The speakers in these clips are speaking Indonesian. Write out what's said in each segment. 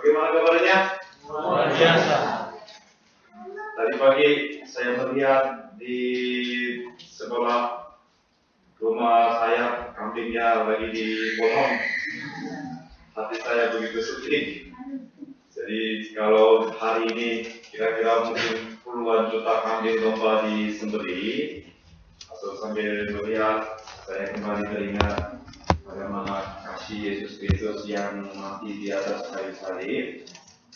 Bagaimana kabarnya? Luar biasa. Tadi pagi saya melihat di sebelah rumah saya kambingnya lagi dipotong. Hati saya begitu sedih. Jadi kalau hari ini kira-kira mungkin puluhan juta kambing domba disembelih, atau sambil melihat saya kembali teringat bagaimana kasih Yesus Kristus yang mati di atas kayu salib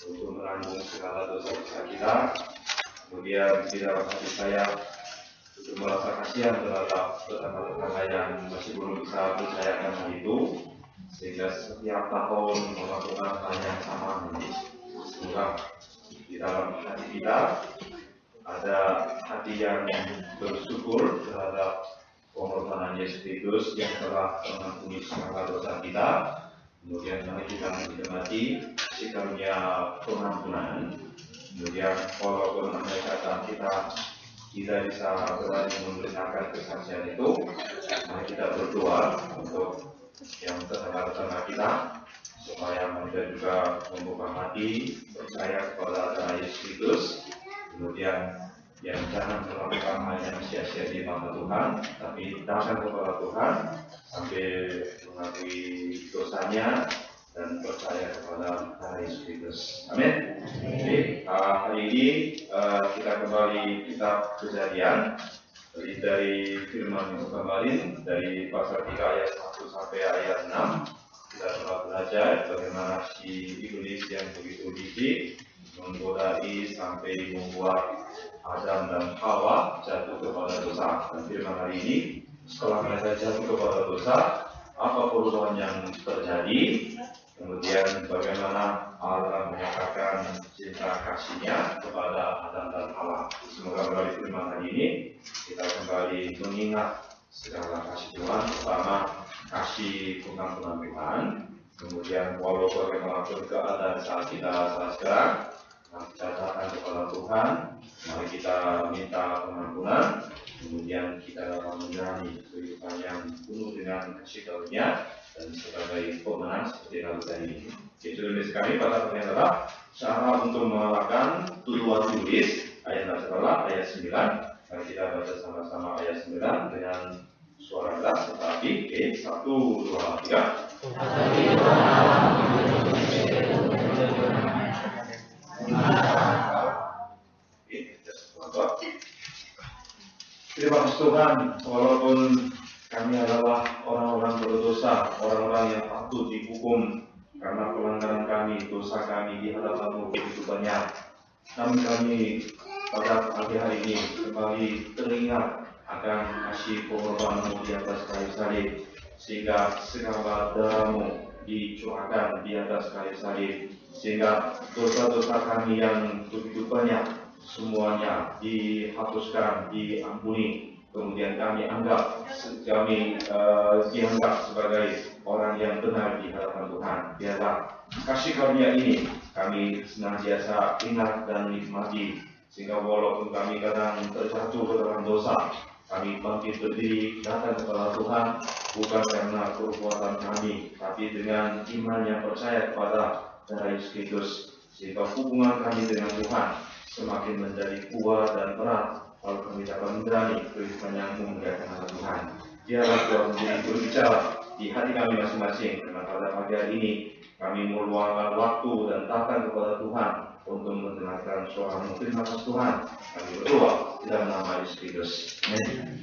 untuk menanggung segala dosa-dosa kita. Kemudian di dalam hati saya untuk merasa kasihan terhadap tetangga-tetangga yang masih belum bisa percayakan hal itu, sehingga setiap tahun melakukan hal yang sama. Semoga di dalam hati kita ada hati yang bersyukur terhadap pengorbanan Yesus Kristus yang telah mengampuni segala dosa kita. Kemudian mari kita menikmati kasih karunia pengampunan. Kemudian walaupun andai kata kita tidak bisa berani memberitakan kesaksian itu, mari kita berdoa untuk yang tetangga-tetangga kita supaya mereka juga membuka hati, percaya kepada Tuhan Yesus Kristus. Kemudian yang jangan melakukan hal yang sia-sia di mata Tuhan, tapi datang kepada Tuhan sambil mengakui dosanya dan percaya kepada Tuhan Yesus Kristus. Amin. Jadi hari ini kita kembali kitab Kejadian dari firman yang kemarin dari pasal 3 ayat 1 sampai ayat 6. Kita telah belajar bagaimana si iblis yang begitu licik menggodai sampai membuat Adam dan Hawa jatuh kepada dosa. Dan firman hari ini, setelah mereka jatuh kepada dosa, apa perubahan yang terjadi? Kemudian bagaimana Allah menyatakan cinta kasih-Nya kepada Adam dan Hawa. Semoga melalui firman hari ini kita kembali mengingat segala kasih Tuhan, pertama kasih pengampunan Tuhan. Kemudian walaupun bagaimanapun keadaan saat kita saat sekarang, kita datang kepada Tuhan, mari kita minta pengampunan. Kemudian kita dapat menjalani kehidupan yang penuh dengan kasih karunia dan sebagai pemenang seperti lalu tadi. Itu tulis kami pada pertanyaan adalah cara untuk mengalahkan tuduhan tulis ayat setelah ayat 9. Mari kita baca sama-sama ayat 9 dengan suara keras tetapi 1, 2, 3. Terima kasih Tuhan, walaupun kami adalah orang-orang berdosa, orang-orang yang patut dihukum karena pelanggaran kami, dosa kami di hadapan-Mu begitu banyak. Namun kami pada pagi hari ini kembali teringat akan kasih pengorbanan-Mu di atas kayu salib, sehingga segala darah-Mu dicurahkan di atas kayu salib, sehingga dosa-dosa kami yang begitu banyak semuanya dihapuskan, diampuni. Kemudian kami dianggap sebagai orang yang benar di hadapan Tuhan. Biarlah kasih karunia ini kami senantiasa ingat dan nikmati, sehingga walaupun kami kadang terjatuh ke dalam dosa, kami bangkit berdiri datang kepada Tuhan bukan karena perbuatan kami, tapi dengan iman yang percaya kepada Tuhan Yesus Kristus, sehingga hubungan kami dengan Tuhan semakin menjadi kuat dan erat. Kalau kami dapat menjalani kehidupan yang memuliakan nama Tuhan, biarlah Tuhan menjadi berbicara di hati kami masing-masing. Karena pada pagi hari ini kami meluangkan waktu dan datang kepada Tuhan untuk mendengarkan suara-Mu. Terima kasih Tuhan. Kami berdoa di dalam nama Yesus Kristus. Amin.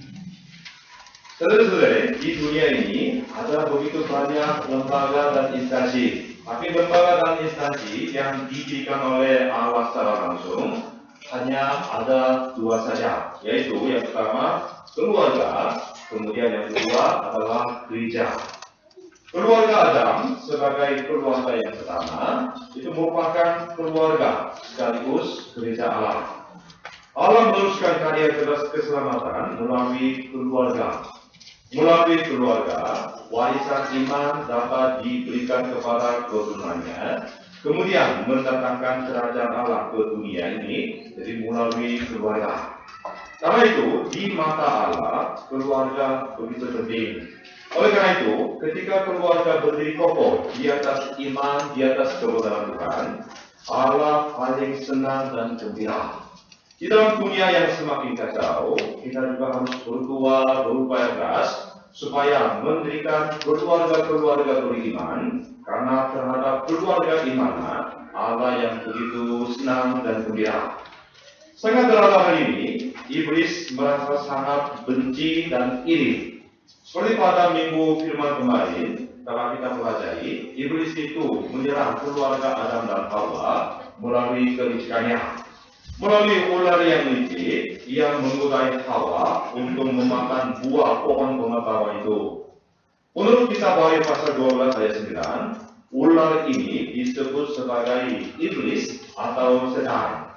Saudara-saudara, di dunia ini ada begitu banyak lembaga dan instansi. Tapi lembaga dan instansi yang didirikan oleh Allah secara langsung hanya ada 2 saja, yaitu yang pertama keluarga, kemudian yang kedua adalah gereja. Keluarga Adam sebagai keluarga yang pertama itu merupakan keluarga sekaligus gereja Allah. Allah meneruskan karya keselamatan melalui keluarga. Melalui keluarga, warisan iman dapat diberikan kepada keturunannya, kemudian mendatangkan kerajaan Allah ke dunia ini, jadi melalui keluarga. Karena itu, di mata Allah, keluarga begitu penting. Oleh karena itu, ketika keluarga berdiri kokoh di atas iman, di atas kebenaran Tuhan, Allah paling senang dan gembira. Di dalam dunia yang semakin kacau, kita juga harus berupaya keras supaya mendirikan keluarga-keluarga beriman, karena terhadap keluarga iman Allah yang begitu senang dan gembira. Sangat dalam hal ini, iblis merasa sangat benci dan iri. Seperti pada minggu firman kemarin, telah kita pelajari, iblis itu menyerang keluarga Adam dan Hawa melalui kelicikannya. Melalui ular yang licik, ia menggoda Hawa untuk memakan buah pohon pengetahuan itu. Menurut kitab Wahyu pasal 12 ayat 9, ular ini disebut sebagai iblis atau setan.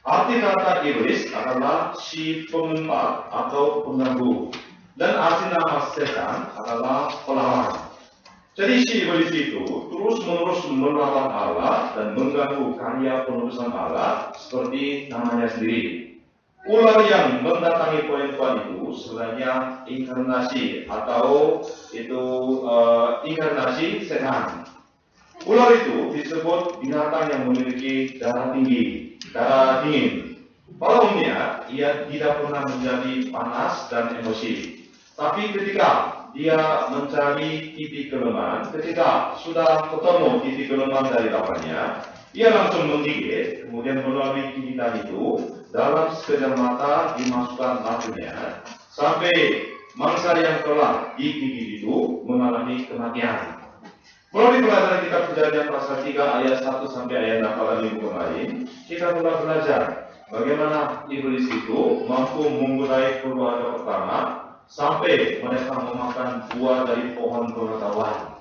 Arti kata iblis adalah si pengumpat atau pengganggu, dan arti nama setan adalah pelawan. Jadi si iblis itu terus-menerus melawan Allah dan mengganggu karya penebusan Allah seperti namanya sendiri. Ular yang mendatangi poin-poin itu sebenarnya inkarnasi atau itu inkarnasi setan. Ular itu disebut binatang yang memiliki darah dingin. Pada umumnya ia tidak pernah menjadi panas dan emosi. Tapi ketika dia mencari titik kelemahan, ketika sudah ketemu titik kelemahan dari lawannya, ia langsung menggigit, kemudian melalui gigitan itu, dalam sekejap mata dimasukkan racunnya, sampai mangsa yang telah digigit itu mengalami kematian. Melalui pelajaran kitab Kejadian pasal 3 ayat 1 sampai ayat 6 pada minggu kemarin, kita telah belajar bagaimana iblis itu mampu menggodai keluarga pertama sampai mereka memakan buah dari pohon pengetahuan.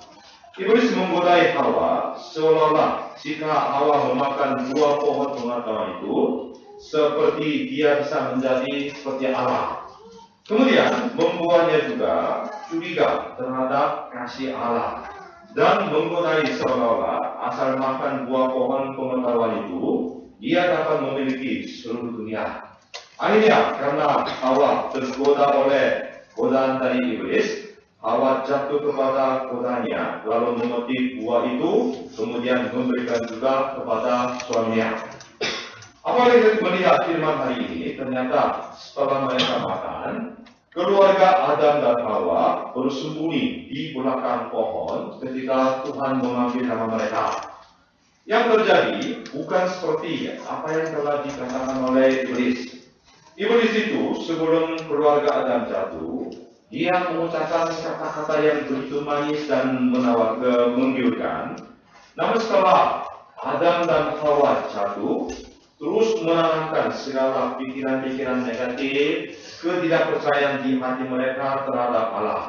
Iblis menggodai Hawa seolah-olah jika Hawa memakan buah pohon pengetahuan itu, seperti dia bisa menjadi seperti Allah. Kemudian membuatnya juga curiga terhadap kasih Allah dan menggodai seolah-olah asal makan buah pohon pengetahuan itu, dia dapat memiliki seluruh dunia. Akhirnya karena Hawa tergoda oleh godaan dari iblis, Hawa jatuh kepada godanya, lalu memetik buah itu, kemudian memberikan juga kepada suaminya. Apalagi kita melihat firman hari ini, ternyata setelah mereka makan, keluarga Adam dan Hawa bersembunyi di belakang pohon ketika Tuhan memanggil nama mereka. Yang terjadi bukan seperti apa yang telah dikatakan oleh iblis. Iblis itu sebelum keluarga Adam jatuh, dia mengucapkan kata-kata yang begitu manis dan menggiurkan. Namun setelah Adam dan Hawa jatuh, terus menanamkan segala pikiran-pikiran negatif, ketidakpercayaan di hati mereka terhadap Allah.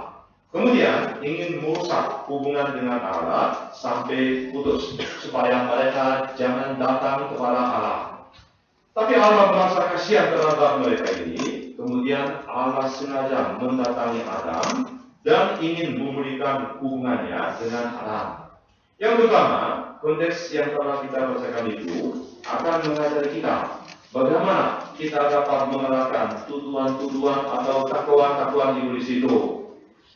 Kemudian ingin merusak hubungan dengan Allah sampai putus, supaya mereka jangan datang kepada Allah. Tapi Allah merasa kasihan terhadap mereka ini, kemudian Allah sengaja mendatangi Adam dan ingin memulihkan hubungannya dengan Adam. Yang pertama, konteks yang telah kita bacakan itu akan mengajari kita bagaimana kita dapat mengalahkan tuduhan-tuduhan atau takwaan-takwaan iblis itu.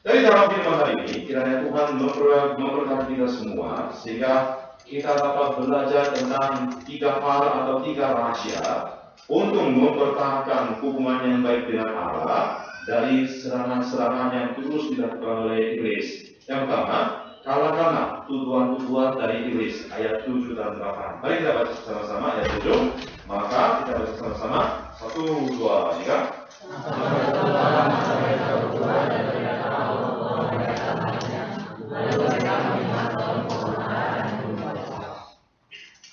Dari dalam firman hari ini, kiranya Tuhan memberkati kita semua sehingga kita dapat belajar tentang 3 hal atau 3 rahasia untuk mempertahankan hubungan yang baik dengan Allah dari serangan-serangan yang terus dilakukan oleh iblis. Yang pertama, kalahkanlah tuduhan-tuduhan dari iblis, ayat 7 dan 8. Mari kita baca sama-sama ayat 7. Maka kita baca sama-sama 1, 2, 3.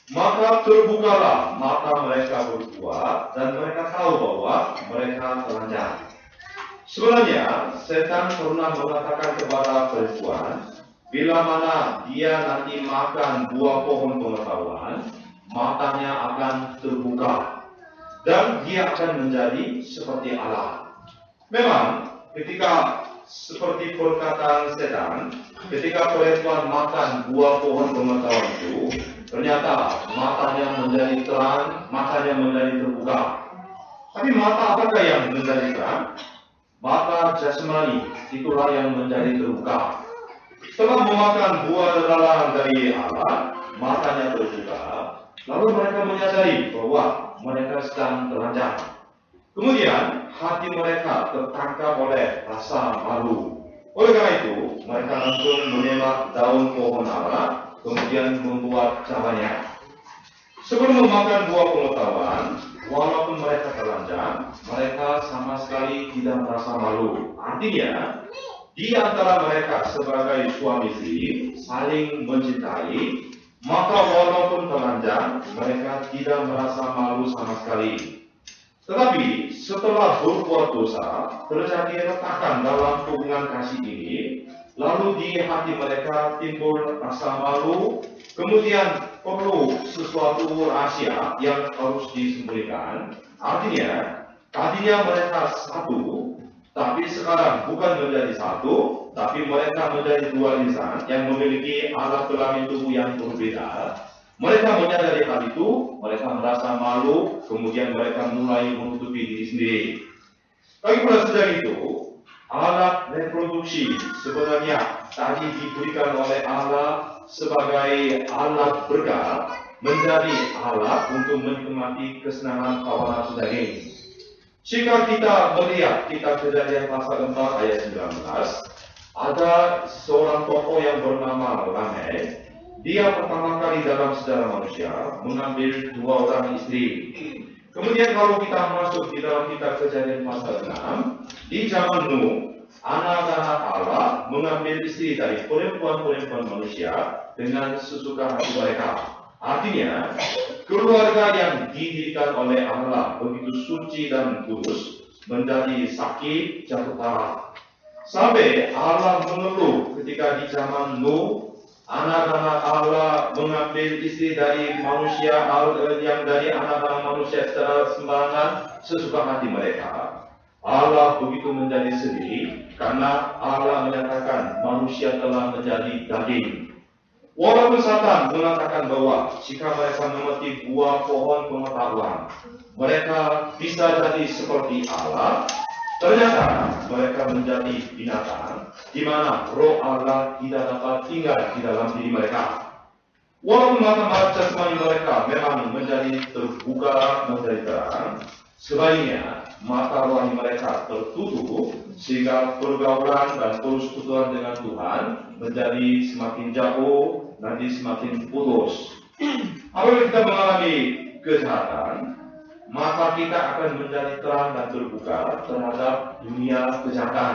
Maka terbukalah mata mereka berdua dan mereka tahu bahwa mereka telanjang. Sebenarnya setan pernah mengatakan kepada perempuan, bila mana dia nanti makan buah pohon pengetahuan, matanya akan terbuka dan dia akan menjadi seperti Allah. Memang ketika seperti perkataan setan, ketika perempuan makan buah pohon pengetahuan itu, ternyata matanya menjadi terang, matanya menjadi terbuka. Tapi mata apakah yang menjadi terang? mata jasmani itulah yang menjadi terbuka. Setelah memakan buah terlarang dari Allah, matanya terbuka, lalu mereka menyadari bahwa mereka sedang telanjang. Kemudian hati mereka tertangkap oleh rasa malu. Oleh karena itu, mereka langsung menembak daun pohon ara, kemudian membuat caranya. Sebelum memakan buah pengetahuan, walaupun mereka telanjang, mereka sama sekali tidak merasa malu. Artinya, di antara mereka sebagai suami istri saling mencintai, maka walaupun telanjang, mereka tidak merasa malu sama sekali. Tetapi setelah berbuat dosa, terjadi retakan dalam hubungan kasih ini, lalu di hati mereka timbul rasa malu, kemudian perlu sesuatu rahasia yang harus disembunyikan. Artinya, tadinya mereka satu, tapi sekarang bukan menjadi satu, tapi mereka menjadi dua insan yang memiliki alat kelamin tubuh yang berbeda. Mereka menyadari hal itu, mereka merasa malu, kemudian mereka mulai menutupi diri sendiri. Lagi pula sejak itu, alat reproduksi sebenarnya tadi diberikan oleh Allah sebagai alat berkat, menjadi alat untuk menikmati kesenangan hawa nafsu daging. Jika kita melihat kitab Kejadian pasal 4 ayat 19, ada seorang tokoh yang bernama Lameh. Dia pertama kali dalam sejarah manusia mengambil dua orang istri. Kemudian kalau kita masuk di dalam kitab Kejadian pasal 6, di zaman Nuh, anak-anak Allah mengambil istri dari perempuan-perempuan manusia dengan sesuka hati mereka. Artinya, keluarga yang didirikan oleh Allah begitu suci dan kudus menjadi sakit jatuh parah. Sampai Allah mengeluh ketika di zaman Nuh, anak-anak Allah mengambil istri dari manusia yang dari anak-anak manusia secara sembarangan sesuka hati mereka. Allah begitu menjadi sedih karena Allah menyatakan manusia telah menjadi daging. Walaupun Satan mengatakan bahwa jika mereka memetik buah pohon pengetahuan, mereka bisa jadi seperti Allah, ternyata mereka menjadi binatang, di mana roh Allah tidak dapat tinggal di dalam diri mereka. Walaupun mata jasmani mereka memang menjadi terbuka, menjadi terang, sebaliknya mata rohani mereka tertutup, sehingga pergaulan dan persekutuan dengan Tuhan menjadi semakin jauh, nanti semakin putus. Apabila kita mengalami kejahatan, maka kita akan menjadi terang dan terbuka terhadap dunia kejahatan.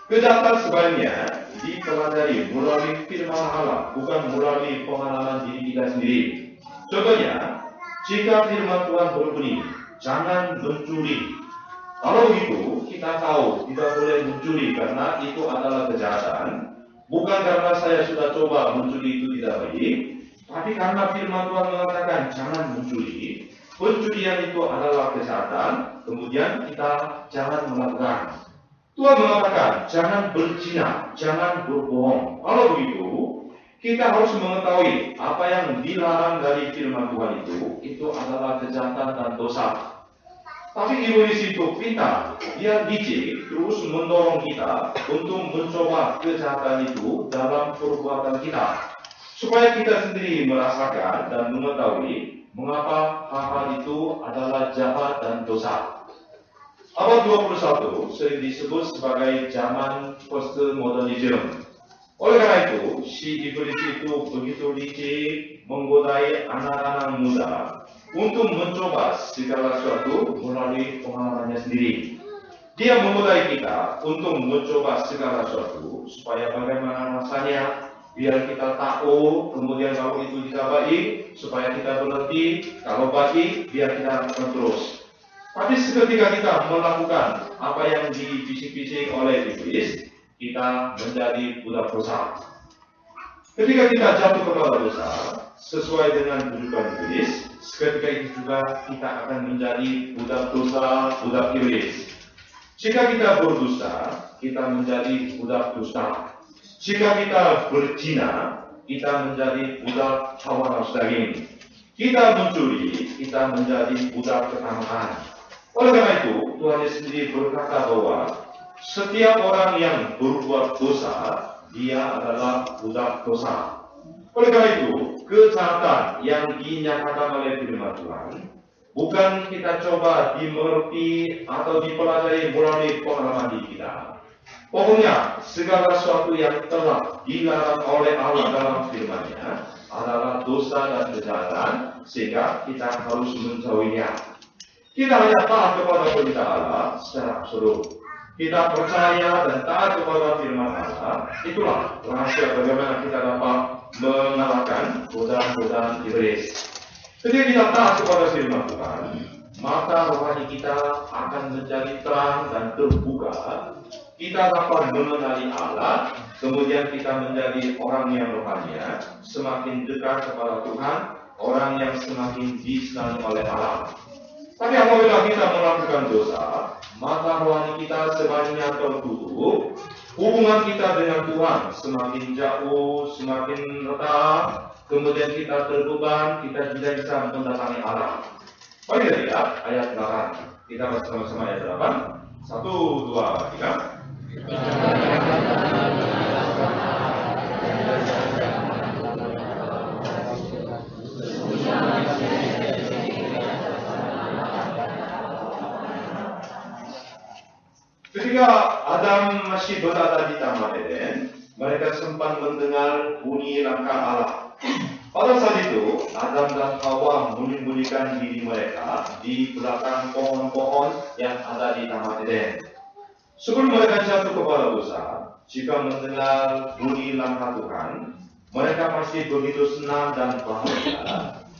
Kejahatan sebaliknya dipelajari melalui firman Allah, bukan melalui pengalaman diri kita sendiri. Contohnya, jika firman Tuhan berbunyi, jangan mencuri. Kalau begitu, kita tahu tidak boleh mencuri karena itu adalah kejahatan. Bukan karena saya sudah coba mencuri itu tidak baik, tapi karena firman Tuhan mengatakan jangan mencuri. Pencurian itu adalah kejahatan, kemudian kita jangan melakukan. Tuhan mengatakan jangan berzina, jangan berbohong. Kalau begitu, kita harus mengetahui apa yang dilarang dari firman Tuhan itu adalah kejahatan dan dosa. Tapi iblis itu pintar, dia licik, terus mendorong kita untuk mencoba kejahatan itu dalam perbuatan kita, supaya kita sendiri merasakan dan mengetahui mengapa hal-hal itu adalah jahat dan dosa. Abad 21 sering disebut sebagai zaman postmodernism. Oleh karena itu, si iblis itu begitu licik menggodai anak-anak muda untuk mencoba segala sesuatu melalui pengalamannya sendiri. Dia memulai kita untuk mencoba segala sesuatu supaya bagaimana rasanya, biar kita tahu, kemudian kalau itu tidak baik, supaya kita berhenti, kalau baik, biar kita lakukan terus. Tapi seketika kita melakukan apa yang dibisik-bisik oleh iblis, kita menjadi budak dosa. Ketika kita jatuh kepada dosa, sesuai dengan bujukan iblis, seketika itu juga kita akan menjadi budak dosa, budak iblis. Jika kita berdusta, kita menjadi budak dusta. Jika kita berzina, kita menjadi budak hawa nafsu daging. Kita mencuri, kita menjadi budak ketamakan. Oleh karena itu, Tuhan Yesus sendiri berkata bahwa Setiap orang yang berbuat dosa, dia adalah budak dosa. Oleh karena itu, kejahatan yang dinyatakan oleh firman Tuhan bukan kita coba dimengerti atau dipelajari melalui pengalaman diri kita. Pokoknya segala sesuatu yang telah dilarang oleh Allah dalam firman-Nya adalah dosa dan kejahatan, sehingga kita harus menjauhinya. Kita hanya taat kepada perintah Allah secara absolut. Kita percaya dan taat kepada firman Allah. Itulah rahasia bagaimana kita dapat mengalahkan godaan-godaan iblis. Ketika kita taat kepada firman Tuhan, maka rohani kita akan menjadi terang dan terbuka. Kita dapat mengenali Allah, kemudian kita menjadi orang yang rohani, semakin dekat kepada Tuhan, orang yang semakin disenangi oleh Allah. Tapi apabila kita melakukan dosa, maka rohani kita semakin tertutup, hubungan kita dengan Tuhan semakin jauh, semakin retak, kemudian kita terbeban, kita tidak bisa mendatangi Allah. Mari kita lihat ayat 8. Kita bersama-sama ayat 8. 1, 2, 3. Ketika Adam masih berada di Taman Eden, mereka sempat mendengar bunyi langkah Allah. Pada saat itu, Adam dan Hawa menyembunyikan diri mereka di belakang pohon-pohon yang ada di Taman Eden. Sebelum mereka jatuh kepada dosa, jika mendengar bunyi langkah Tuhan, mereka masih begitu senang dan bahagia.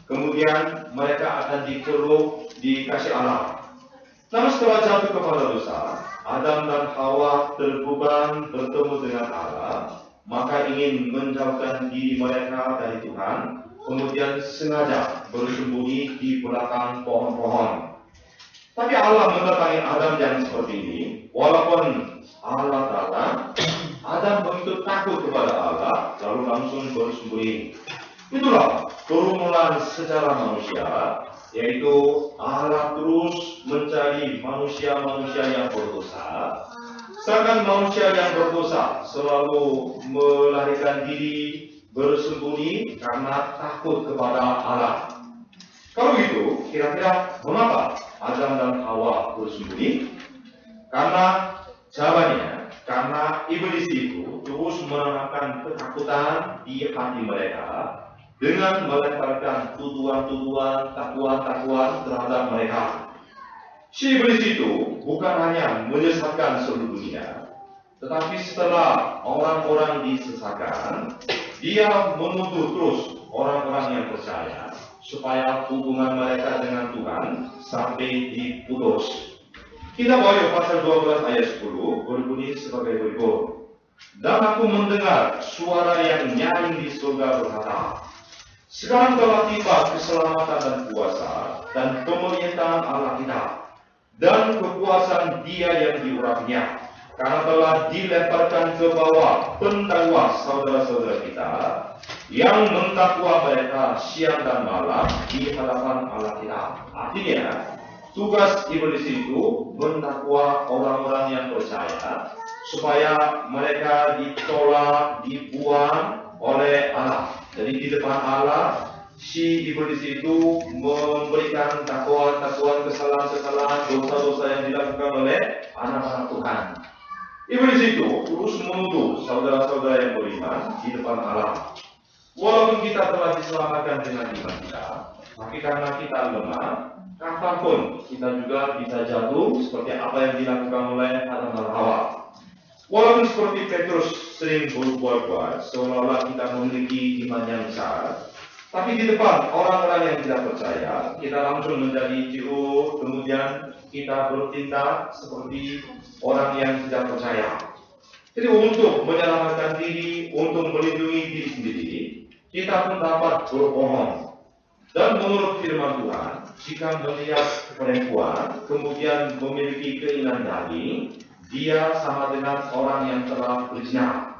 Kemudian mereka akan dipeluk di kasih Allah. Namun setelah jatuh kepada dosa, Adam dan Hawa terbeban bertemu dengan Allah, maka ingin menjauhkan diri mereka dari Tuhan, kemudian sengaja bersembunyi di belakang pohon-pohon. Tapi Allah mendatangi Adam yang seperti ini, walaupun Allah datang, Adam begitu takut kepada Allah, lalu langsung bersembunyi. Itulah perumulan secara manusia, yaitu Allah terus mencari manusia-manusia yang berdosa. Sedangkan manusia yang berdosa selalu melarikan diri bersembunyi karena takut kepada Allah. Kalau begitu, kira-kira mengapa Adam dan Hawa bersembunyi? Karena jawabannya, karena iblis itu terus menanamkan ketakutan di hati mereka dengan melemparkan tuduhan-tuduhan, takuan-takuan terhadap mereka. Si iblis itu bukan hanya menyesatkan seluruh dunia, tetapi setelah orang-orang disesatkan, dia menuduh terus orang-orang yang percaya supaya hubungan mereka dengan Tuhan sampai diputus. Kita baca pasal 12 ayat 10 berbunyi sebagai berikut. Dan aku mendengar suara yang nyaring di surga berkata, sekarang telah tiba keselamatan dan kuasa dan pemerintahan Allah kita dan kekuasaan Dia yang diurapinya, karena telah dilemparkan ke bawah pendakwa saudara-saudara kita yang mendakwa mereka siang dan malam di hadapan Allah kita. Artinya, tugas iblis itu mendakwa orang-orang yang percaya supaya mereka ditolak, dibuang oleh Allah. Jadi di depan Allah, si iblis itu memberikan takuan-takuan, kesalahan-kesalahan, dosa-dosa yang dilakukan oleh anak-anak Tuhan. Iblis itu terus menuduh saudara-saudara yang beriman di depan Allah. Walaupun kita telah diselamatkan dengan iman kita, tapi karena kita lemah, kapanpun kita juga bisa jatuh seperti apa yang dilakukan oleh Adam dan Hawa. Walaupun seperti Petrus sering berbuat-buat, seolah-olah kita memiliki iman yang besar, tapi di depan orang-orang yang tidak percaya, kita langsung menjadi ciut, kemudian kita bertindak seperti orang yang tidak percaya. Jadi untuk menyelamatkan diri, untuk melindungi diri sendiri, kita pun dapat berbohong. Dan menurut firman Tuhan, jika melihat perempuan kemudian memiliki keinginan daging, dia sama dengan orang yang telah berzina.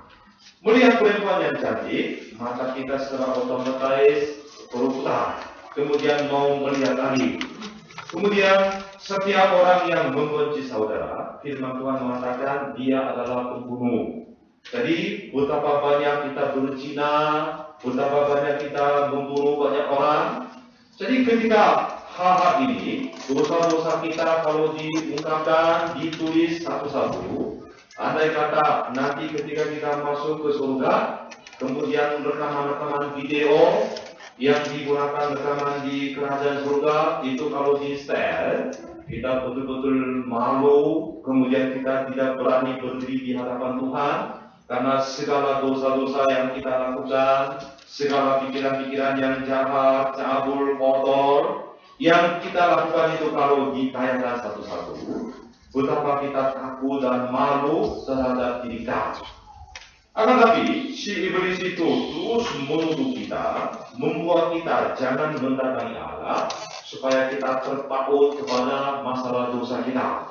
Melihat perempuan yang cantik, maka kita secara otomatis berputar, kemudian mau melihat lagi. Kemudian setiap orang yang membenci saudara, firman Tuhan mengatakan dia adalah pembunuh. Jadi betapa banyak kita berzina, betapa banyak kita membunuh banyak orang. Jadi ketika hal-hal ini, dosa-dosa kita kalau diungkapkan, ditulis satu-satu, andai kata nanti ketika kita masuk ke surga, kemudian rekaman-rekaman video yang digunakan rekaman di kerajaan surga itu kalau di setel, kita betul-betul malu, kemudian kita tidak berani berdiri di hadapan Tuhan karena segala dosa-dosa yang kita lakukan, segala pikiran-pikiran yang jahat, cabul, kotor yang kita lakukan itu kalau ditayangkan satu-satu, betapa kita takut dan malu terhadap diri kita. Akan tapi si iblis itu terus menuduh kita, membuat kita jangan mendatangi Allah supaya kita terpaut kepada masalah dosa kita.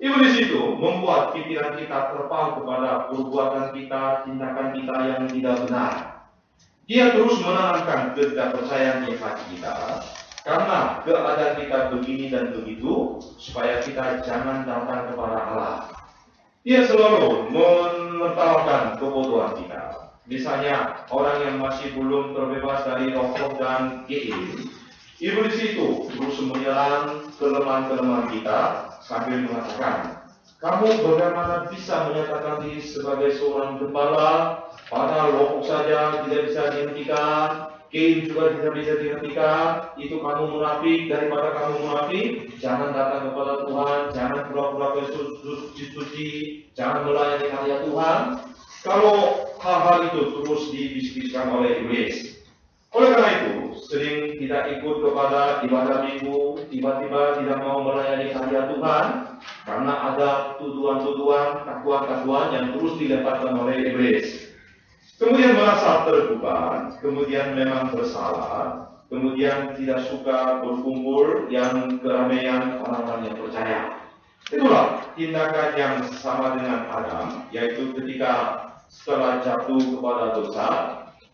Iblis itu membuat pikiran kita terpaut kepada perbuatan kita, tindakan kita yang tidak benar. Dia terus menanamkan ketidakpercayaan di hati kita karena keadaan kita begini dan begitu supaya kita jangan datang kepada Allah. Dia selalu menertawakan kebodohan kita. Misalnya orang yang masih belum terbebas dari rokok dan GE, iblis itu terus menyerang kelemahan-kelemahan kita sambil mengatakan, kamu bagaimana bisa menyatakan diri sebagai seorang gembala, padahal rokok saja tidak bisa dihentikan, GE juga tidak bisa dihentikan, itu kamu munafik. Daripada kamu munafik, jangan datang kepada Tuhan, jangan pura-pura suci, jangan melayani karya Tuhan. Kalau hal-hal itu terus dibisniskan oleh iblis. Oleh karena itu, sering tidak ikut kepada ibadah minggu, tiba-tiba tidak mau melayani karya Tuhan, karena ada tuduhan-tuduhan, takuan-takuan yang terus dilemparkan oleh iblis. Kemudian merasa terbeban, kemudian memang bersalah, kemudian tidak suka berkumpul yang keramaian orang-orang yang percaya. Itulah tindakan yang sama dengan Adam, yaitu ketika setelah jatuh kepada dosa,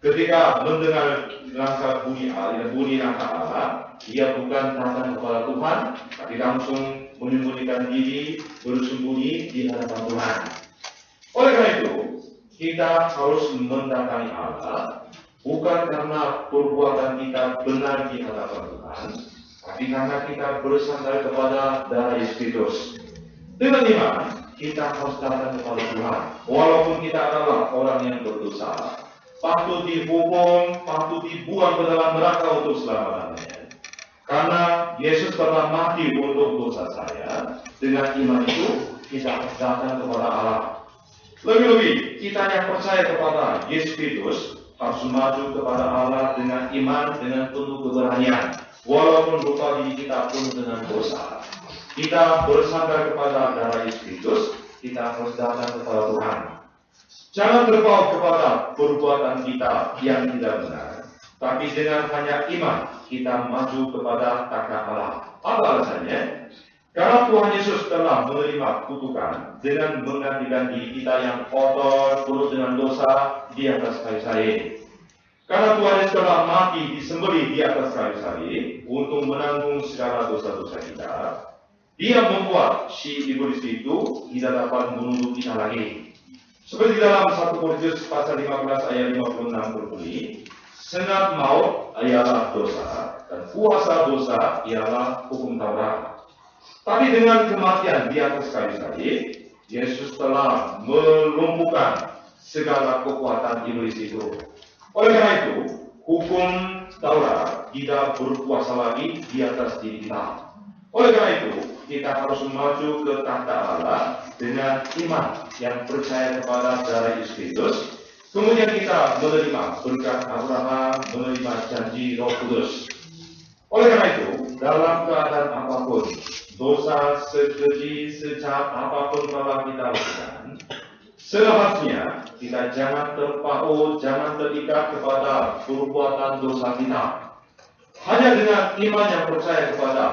ketika mendengar langkah bunyi langkah Allah, dia bukan datang kepada Tuhan, tapi langsung menyembunyikan diri, bersembunyi di hadapan Tuhan. Oleh karena itu, kita harus mendatangi Allah bukan karena perbuatan kita benar di hadapan Tuhan, tapi karena kita bersandar kepada darah Yesus. Dengan iman, kita harus datang kepada Tuhan. Walaupun kita adalah orang yang berdosa, patut dihukum, patut dibuang ke dalam neraka untuk selama-lamanya. Karena Yesus telah mati untuk dosa saya, dengan iman itu kita harus datang kepada Allah. Lebih-lebih, kita yang percaya kepada Yesus Kristus harus maju kepada Allah dengan iman, dengan penuh keberanian. Walaupun rupa diri kita penuh dengan dosa, kita bersandar kepada darah Yesus Kristus, kita harus datang kepada Tuhan. Jangan terpaut kepada perbuatan kita yang tidak benar, tapi dengan hanya iman, kita maju kepada takhta Allah. Apa alasannya? Karena Tuhan Yesus telah menerima kutukan dengan menggantikan diri kita yang kotor, penuh dengan dosa di atas kayu salib. Karena Tuhan Yesus telah mati disembelih di atas kayu salib untuk menanggung segala dosa-dosa kita, Dia membuat si iblis itu tidak dapat menuduh kita lagi. Seperti dalam 1 Korintus pasal 15 ayat 56 berbunyi, sengat maut ialah dosa dan kuasa dosa ialah hukum Taurat. Tapi dengan kematian di atas kayu salib, Yesus telah melumpuhkan segala kekuatan iblis itu. Oleh karena itu, hukum Taurat tidak berkuasa lagi di atas diri kita. Oleh karena itu, kita harus maju ke takhta Allah dengan iman yang percaya kepada darah Yesus Kristus. Kemudian kita menerima berkat Abraham, menerima janji Roh Kudus. Oleh karena itu, dalam keadaan apapun, dosa sekeji, sejahat apapun telah kita lakukan, seharusnya kita jangan terpaut, jangan terikat kepada perbuatan dosa kita. Hanya dengan iman yang percaya kepada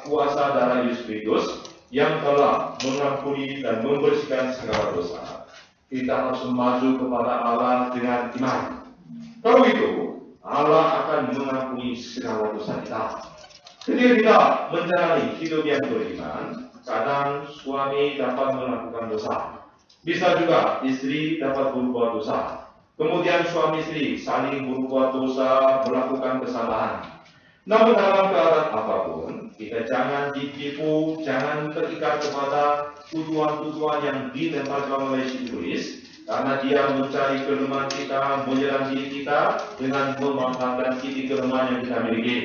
kuasa darah Yesus Kristus yang telah mengampuni dan membersihkan segala dosa, kita harus maju kepada Allah dengan iman. Kalau itu, Allah akan mengampuni segala dosa kita. Ketika kita menjalani hidup yang beriman, kadang suami dapat melakukan dosa. Bisa juga istri dapat berbuat dosa. Kemudian suami istri saling berbuat dosa, melakukan kesalahan. Namun dalam keadaan apapun, kita jangan ditipu, jangan terikat kepada tuduhan-tuduhan yang dilemparkan oleh iblis, karena dia mencari kelemahan kita, menyerang diri kita dengan memanfaatkan titik kelemahan yang kita miliki.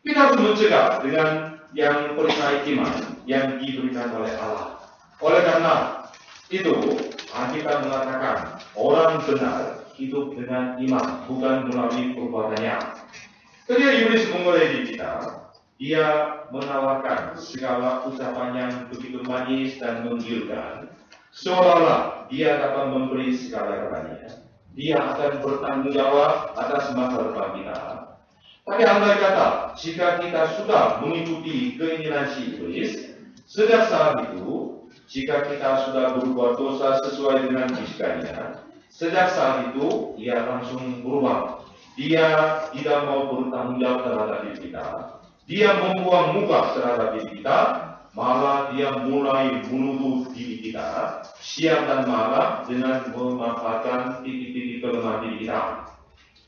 Kita harus mencegah dengan yang perisai iman yang diberikan oleh Allah. Oleh karena itu, Alkitab mengatakan orang benar hidup dengan iman, bukan melalui perbuatannya. Ketika iblis mengolehi kita, dia menawarkan segala ucapan yang begitu manis dan menggiurkan, seolah-olah dia dapat memberi segala-galanya. Dia akan bertanggung jawab atas masa depan kita. Tapi andai kata, jika kita sudah mengikuti keinginan si iblis, sejak saat itu, jika kita sudah berbuat dosa sesuai dengan bisikannya, sejak saat itu, ia langsung berubah. Dia tidak mau bertanggung jawab terhadap diri kita. Dia membuang muka terhadap diri kita, malah dia mulai menuduh diri kita, siang dan malam dengan memanfaatkan titik-titik kelemahan diri kita.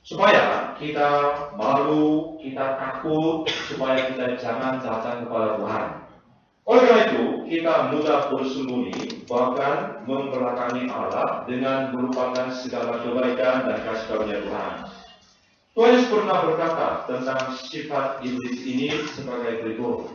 Supaya kita malu, kita takut, supaya kita jangan datang kepada Tuhan. Oleh karena itu, kita mudah bersembunyi, bahkan membelakangi Allah dengan melupakan segala kebaikan dan kasih karunia Tuhan. Tuhan Yesus pernah berkata tentang sifat iblis ini sebagai berikut.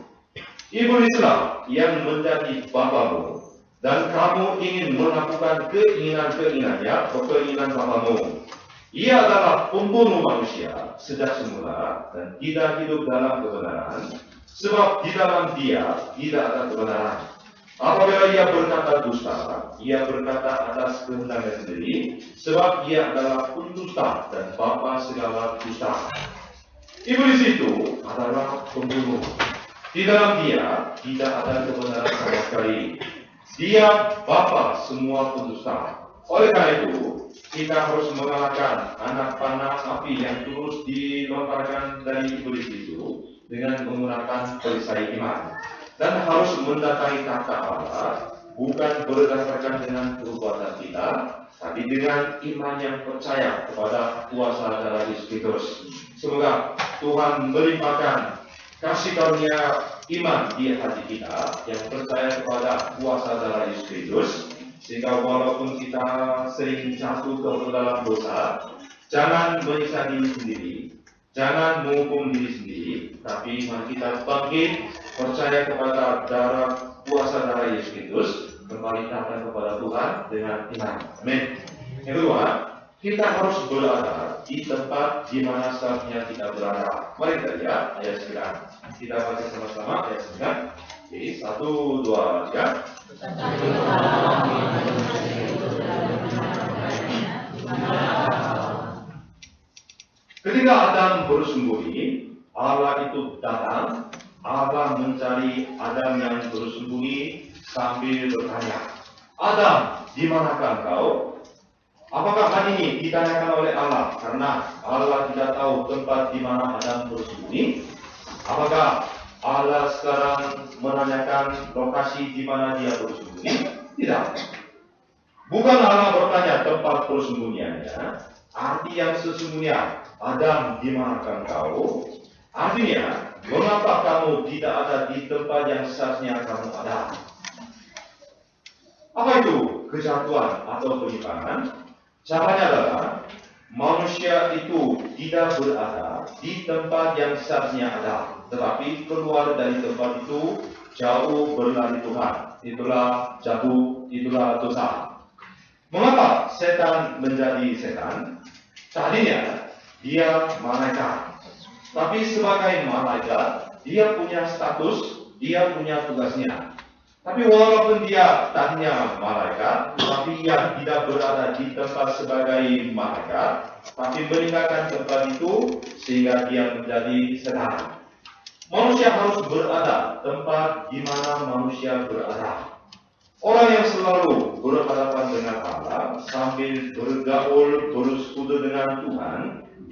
Iblislah yang menjadi bapamu, dan kamu ingin melakukan keinginan-keinginannya atau keinginan bapamu. Ia adalah pembunuh manusia sejak semula dan tidak hidup dalam kebenaran, sebab di dalam dia tidak ada kebenaran. Apabila ia berkata dusta, ia berkata atas kehendaknya sendiri, sebab ia adalah pendusta dan bapa segala dusta. Iblis itu adalah pembunuh. Di dalam dia tidak ada kebenaran sama sekali. Dia bapa semua pendusta. Oleh karena itu, kita harus mengalahkan anak panah api yang terus dilontarkan dari iblis itu dengan menggunakan perisai iman, dan harus mendatangi kata Allah bukan berdasarkan dengan perbuatan kita, tapi dengan iman yang percaya kepada kuasa darah Yesus Kristus. Semoga Tuhan melimpahkan kasih karunia iman di hati kita yang percaya kepada kuasa darah Yesus Kristus, sehingga walaupun kita sering jatuh ke dalam dosa, jangan menyiksa diri sendiri, jangan menghukum diri sendiri, tapi mari kita bangkit, percaya kepada kuasa darah Yesus Kristus, kembali datang kepada Tuhan dengan iman. Amin. Yang kedua, kita harus berada di tempat di mana seharusnya kita berada. Mari kita lihat ayat 9. Kita baca sama-sama ayat 9. Jadi 1, 2, 3. Ketika Adam bersembunyi, Allah itu datang. Allah mencari Adam yang bersembunyi sambil bertanya, Adam, di manakah engkau? Apakah hal ini ditanyakan oleh Allah karena Allah tidak tahu tempat di mana Adam bersembunyi? Apakah Allah sekarang menanyakan lokasi di mana dia bersembunyi? Tidak. Bukan Allah bertanya tempat persembunyiannya. Arti yang sesungguhnya, Adam, di manakah engkau? Artinya, mengapa kamu tidak ada di tempat yang seharusnya kamu ada? Apa itu kejatuhan atau penyimpangan? Caranya adalah manusia itu tidak berada di tempat yang seharusnya ada, tetapi keluar dari tempat itu, jauh berlari Tuhan. Itulah jatuh, itulah dosa. Mengapa setan menjadi setan? Tadinya dia malaikat, tapi sebagai malaikat dia punya status, dia punya tugasnya. Tapi walaupun dia tadinya malaikat, tapi ia tidak berada di tempat sebagai malaikat, tapi meninggalkan tempat itu sehingga dia menjadi setan. Manusia harus berada tempat di mana manusia berada. Orang yang selalu berhadapan dengan Allah sambil bergaul bersekutu dengan Tuhan,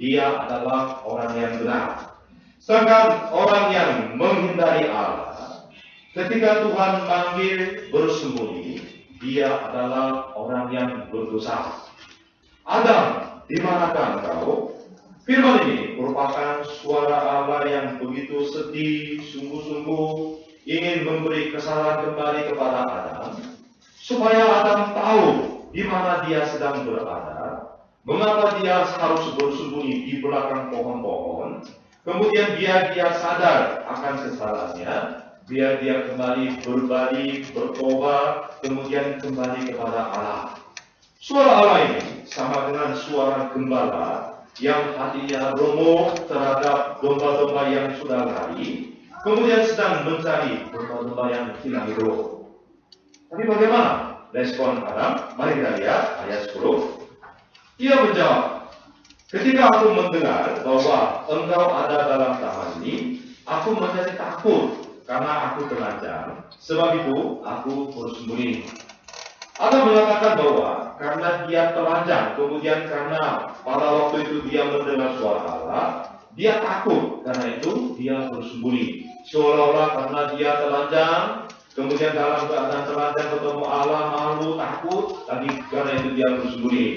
dia adalah orang yang benar. Sedangkan orang yang menghindari Allah, ketika Tuhan manggil bersembunyi, dia adalah orang yang berdosa. Adam, di manakah engkau? Firman ini merupakan suara Allah yang begitu sedih, sungguh-sungguh ingin memberi kesalahan kembali kepada Adam, supaya Adam tahu di mana dia sedang berada, mengapa dia harus bersembunyi di belakang pohon-pohon, kemudian biar dia sadar akan kesalahannya, biar dia kembali berbalik, bertobat, kemudian kembali kepada Allah. Suara Allah ini sama dengan suara gembala yang hatinya remuk terhadap domba-domba yang sudah lari, kemudian sedang mencari domba-domba yang hilang itu. Tapi bagaimana respon Adam? Mari kita lihat ayat 10. Ia menjawab, ketika aku mendengar bahwa engkau ada dalam taman ini, aku menjadi takut karena aku telanjang, sebab itu aku bersembunyi. Adam mengatakan bahwa karena dia telanjang, kemudian karena pada waktu itu dia mendengar suara Allah, dia takut, karena itu dia bersembunyi. Seolah-olah karena dia telanjang, kemudian dalam keadaan telanjang ketemu Allah, malu, takut, tapi karena itu dia bersembunyi.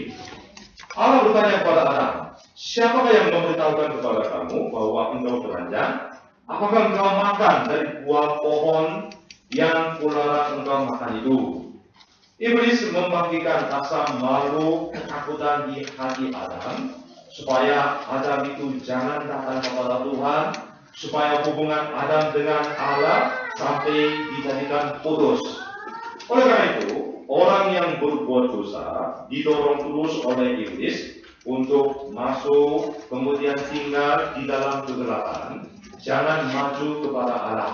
Allah bertanya kepada Adam, siapakah yang memberitahukan kepada kamu bahwa engkau telanjang? Apakah engkau makan dari buah pohon yang kularang engkau makan itu? Iblis membagikan rasa malu, ketakutan di hati Adam, supaya Adam itu jangan datang kepada Tuhan, supaya hubungan Adam dengan Allah sampai dijadikan putus. Oleh karena itu, orang yang berbuat dosa didorong terus oleh iblis untuk masuk, kemudian tinggal di dalam kegelapan, jangan maju kepada Allah.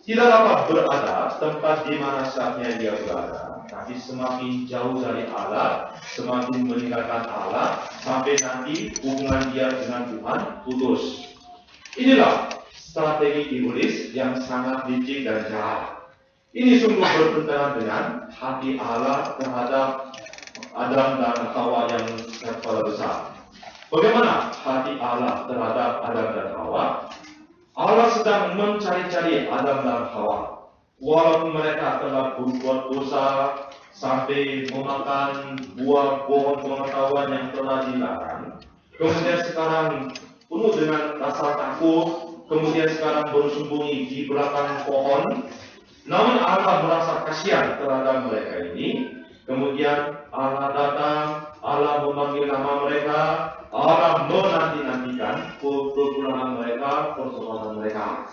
Tidak dapat berada tempat di mana saatnya dia berada, tapi semakin jauh dari Allah, semakin meninggalkan Allah, sampai nanti hubungan dia dengan Tuhan putus. Inilah strategi iblis yang sangat licik dan jahat. Ini sungguh bertentangan dengan hati Allah terhadap Adam dan Hawa yang serba besar. Bagaimana hati Allah terhadap Adam dan Hawa? Allah sedang mencari-cari Adam dan Hawa. Walaupun mereka telah berbuat dosa sampai memakan buah pohon pengetahuan yang telah dilarang, kemudian sekarang penuh dengan rasa takut, kemudian sekarang bersembunyi di belakang pohon. Namun Allah merasa kasihan terhadap mereka ini. Kemudian Allah datang, Allah memanggil nama mereka, Allah menanti-nantikan kepulangan mereka, pertolongan mereka.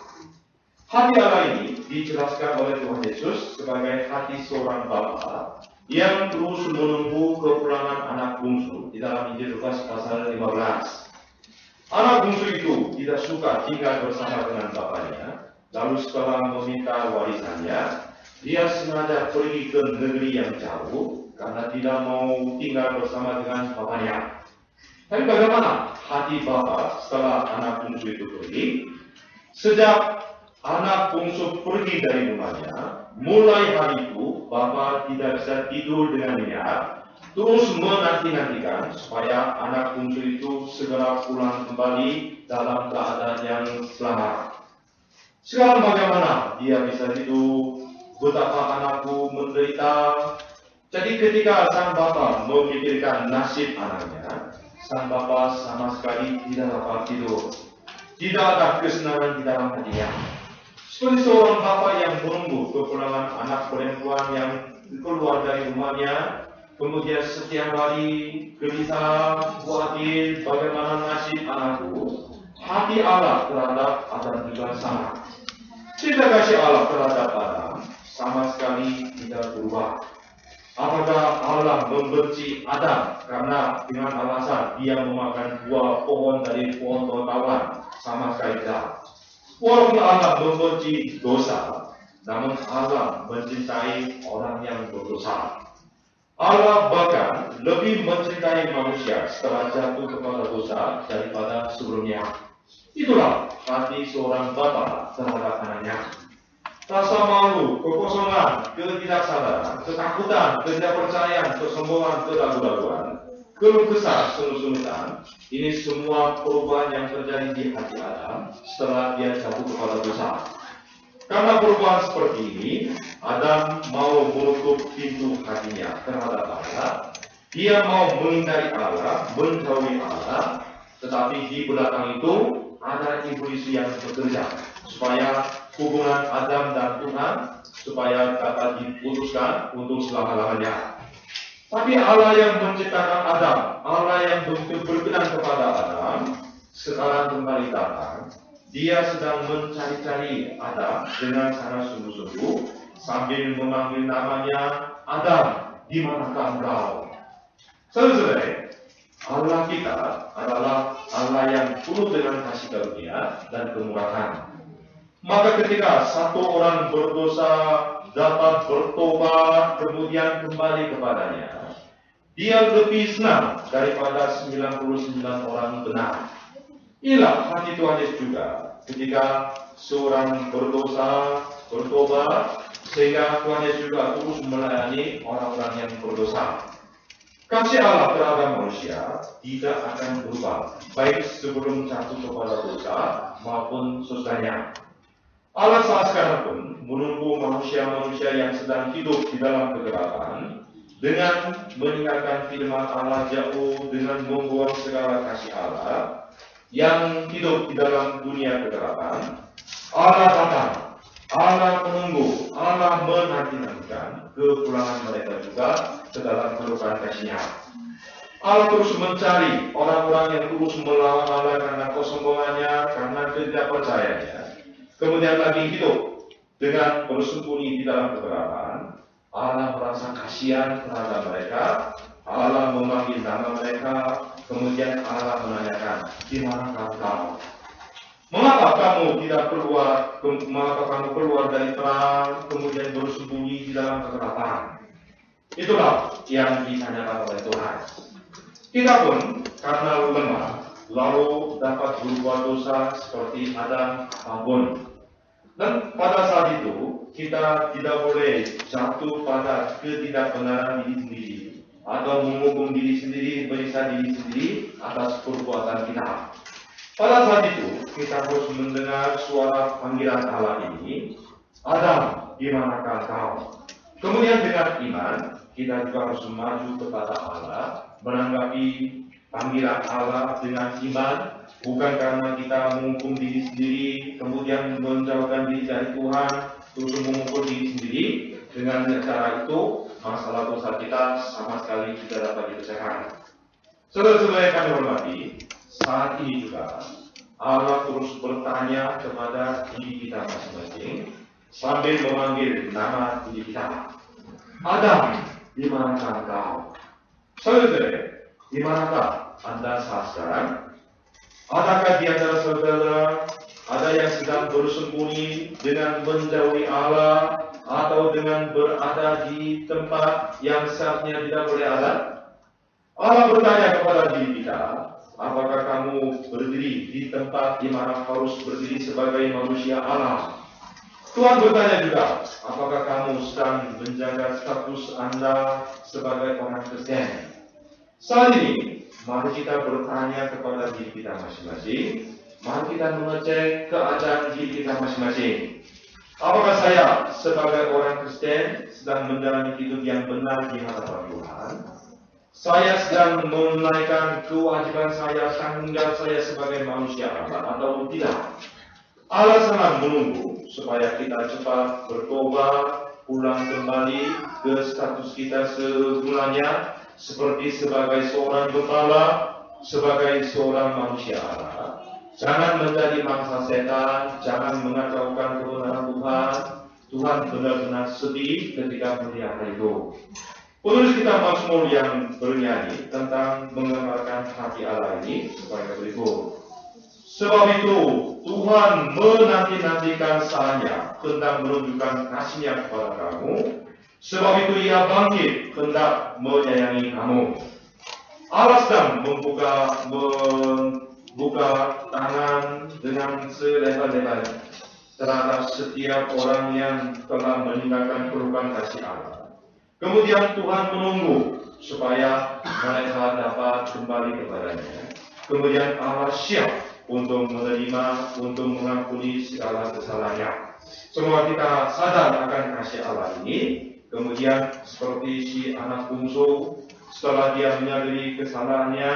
Hati Allah ini dijelaskan oleh Tuhan Yesus sebagai hati seorang bapa yang terus menunggu kepulangan anak bungsu di dalam Injil Lukas pasal 15. Anak bungsu itu tidak suka tinggal bersama dengan bapaknya, lalu setelah meminta warisannya, dia sengaja pergi ke negeri yang jauh karena tidak mau tinggal bersama dengan bapaknya. Tapi bagaimana hati bapak setelah anak bungsu itu pergi? Sejak anak bungsu pergi dari rumahnya, mulai hari itu bapak tidak bisa tidur dengan nyenyak, terus menanti-nantikan supaya anak bungsu itu segera pulang kembali dalam keadaan yang selamat. Sekarang bagaimana dia bisa tidur? Betapa anakku menderita. Jadi ketika sang bapak memikirkan nasib anaknya, sang bapak sama sekali tidak dapat tidur. Tidak ada kesenangan di dalam hatinya. Seperti seorang bapak yang menunggu kepulangan anak perempuan yang keluar dari rumahnya, kemudian setiap hari gelisah, khawatir bagaimana nasib anakku. Hati Allah terhadap Adam juga sama. Cinta kasih Allah terhadap Adam sama sekali tidak berubah. Apakah Allah membenci Adam karena dengan alasan dia memakan buah pohon dari pohon pengetahuan? Sama sekali tidak. Walaupun Allah membenci dosa, namun Allah mencintai orang yang berdosa. Allah bahkan lebih mencintai manusia setelah jatuh kepada dosa daripada sebelumnya. Itulah hati seorang bapa terhadap anaknya. Rasa malu, kekosongan, ketidaksadaran, ketakutan, ketidakpercayaan, kesombongan, keraguan-raguan keluh kesah, sungut-sungutan, ini semua perubahan yang terjadi di hati Adam setelah dia jatuh kepada dosa. Karena perubahan seperti ini, Adam mau menutup pintu hatinya terhadap Allah. Dia mau menghindari Allah, menjauhi Allah, tetapi di belakang itu ada iblis yang bekerja supaya hubungan Adam dan Tuhan supaya dapat diputuskan untuk selama-lamanya. Tapi Allah yang menciptakan Adam, Allah yang berkenan kepada Adam, sekarang kembali datang. Dia sedang mencari-cari Adam dengan sangat sungguh-sungguh sambil memanggil namanya, Adam, di manakah engkau? Saudara-saudara, Allah kita adalah Allah yang penuh dengan kasih karunia dan kemurahan. Maka ketika satu orang berdosa dapat bertobat kemudian kembali kepadanya, dia lebih senang daripada 99 orang benar. Inilah hati Tuhan Yesus juga ketika seorang berdosa bertobat, sehingga Tuhan Yesus juga terus melayani orang-orang yang berdosa. Kasih Allah terhadap manusia tidak akan berubah, baik sebelum jatuh kepada dosa maupun sesudahnya. Allah saat sekarang pun menunggu manusia-manusia yang sedang hidup di dalam kegelapan dengan meninggalkan firman Allah jauh, dengan membuang segala kasih Allah yang hidup di dalam dunia kegelapan. Allah datang, Allah menunggu, Allah menanti-nantikan kepulangan mereka juga ke dalam pelukan kasih-Nya. Allah terus mencari orang-orang yang terus melawan Allah karena kesombongannya, karena ketidakpercayaannya, kemudian lagi hidup dengan bersembunyi di dalam kegelapan. Allah merasa kasihan terhadap mereka, Allah memanggil nama mereka, kemudian Allah menanyakan, di manakah kau? Mengapa kamu tidak keluar? Mengapa kamu keluar dari terang, kemudian bersembunyi di dalam kegelapan? Itulah yang ditanyakan oleh Tuhan. Kita pun karena lemah, lalu dapat berbuat dosa seperti Adam apapun. Dan pada saat itu, kita tidak boleh jatuh pada ketidakbenaran diri sendiri, atau menghukum diri sendiri, menyiksa diri sendiri atas perbuatan kita. Pada saat itu, kita harus mendengar suara panggilan Allah ini, Adam, di manakah kau? Kemudian dengan iman, kita juga harus maju kepada Allah, menanggapi panggilan Allah dengan iman, bukan karena kita menghukum diri sendiri, kemudian menjauhkan diri dari Tuhan, terus memukul diri sendiri. Dengan cara itu, masalah dosa kita sama sekali tidak dapat dipecahkan. Saudara-saudara yang kami hormati, saat ini juga Allah terus bertanya kepada diri kita masing-masing sambil memanggil nama diri kita. Adam, di manakah kau? Saudara, di manakah Anda saat sekarang? Adakah di antara saudara ada yang sedang bersembunyi dengan menjauhi Allah, atau dengan berada di tempat yang seharusnya tidak boleh ada? Allah bertanya kepada diri kita, apakah kamu berdiri di tempat di mana harus berdiri sebagai manusia Allah? Tuhan bertanya juga, apakah kamu sedang menjaga status Anda sebagai orang Kristen? Saat ini, mari kita bertanya kepada diri kita masing-masing. Mari kita mengecek keadaan diri kita masing-masing. Apakah saya sebagai orang Kristen sedang menjalani hidup yang benar di hadapan Tuhan? Saya sedang menunaikan kewajiban saya, tanggung jawab saya sebagai manusia Allah atau tidak? Allah sangat menunggu supaya kita cepat bertobat, pulang kembali ke status kita semulanya, seperti sebagai seorang gembala, sebagai seorang manusia Allah. Jangan menjadi mangsa setan, jangan mengacaukan kebenaran Tuhan. Tuhan benar-benar sedih ketika melihat itu. Penulis kitab Mazmur yang bernyanyi tentang menggambarkan hati Allah ini sebagai berikut. Sebab itu Tuhan menanti-nantikan saya, hendak menunjukkan kasih-Nya kepada kamu. Sebab itu Ia bangkit, hendak menyayangi kamu. Allah sedang membuka tangan dengan selebar-lebarnya terhadap setiap orang yang telah meninggalkan perubahan kasih Allah. Kemudian Tuhan menunggu supaya mereka dapat kembali kepadanya. Kemudian Allah siap untuk menerima, untuk mengampuni segala kesalahannya. Semua kita sadar akan kasih Allah ini. Kemudian seperti si anak bungsu, setelah dia menyadari kesalahannya,